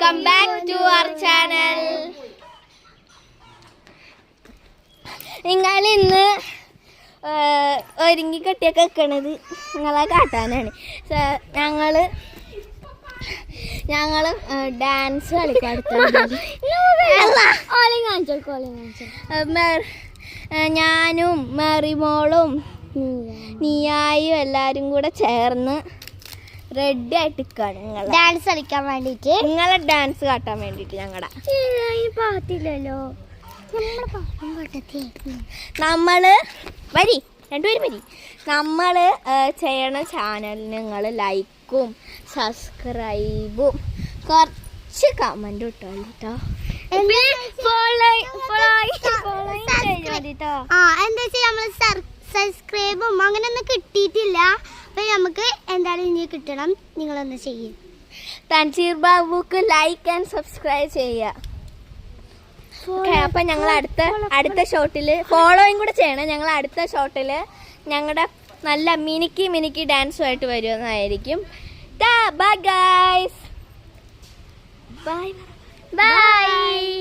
Welcome back to our channel. നിങ്ങൾ ഇന്ന് ഒരുങ്ങി കെട്ടിയൊക്കെ വെക്കണത് നിങ്ങളെ കാട്ടാനാണ്. ഞങ്ങള് ഡാൻസ് കളിക്കാൻ ഞാനും മെറിമോളും നീയായും എല്ലാരും കൂടെ ചേർന്ന് റെഡി ആയിട്ട് നിൽക്കുകയാണ് ഡാൻസ് കളിക്കാൻ വേണ്ടിട്ട്. നിങ്ങളെ ഡാൻസ് കാട്ടാൻ വേണ്ടിട്ട്. ഞങ്ങളുടെ പാട്ടില്ലല്ലോ, നമ്മള് വരി രണ്ടുപേരും വരി. നമ്മള് ചെയ്യണ ചാനലിന് നിങ്ങൾ ലൈക്കും സബ്സ്ക്രൈബും കുറച്ച് കമന്റ് ഇട്ടോ കേട്ടോ. എന്താ വെച്ചാൽ നമ്മള് സബ്സ്ക്രൈബും അങ്ങനെയൊന്നും കിട്ടിയിട്ടില്ല. അപ്പൊ നമുക്ക് എന്തായാലും ഇനി കിട്ടണം. നിങ്ങളൊന്ന് ചെയ്യും. തൻസീർ ബാബുക്ക് ലൈക്ക് ആൻഡ് സബ്സ്ക്രൈബ് ചെയ്യുക. അപ്പൊ ഞങ്ങൾ അടുത്ത ഷോട്ടില് ഫോളോയും കൂടെ ചെയ്യണം. ഞങ്ങൾ അടുത്ത ഷോട്ടില് ഞങ്ങളുടെ നല്ല മിനുക്കി ഡാൻസുമായിട്ട് വരുന്നതായിരിക്കും. Bye guys, by.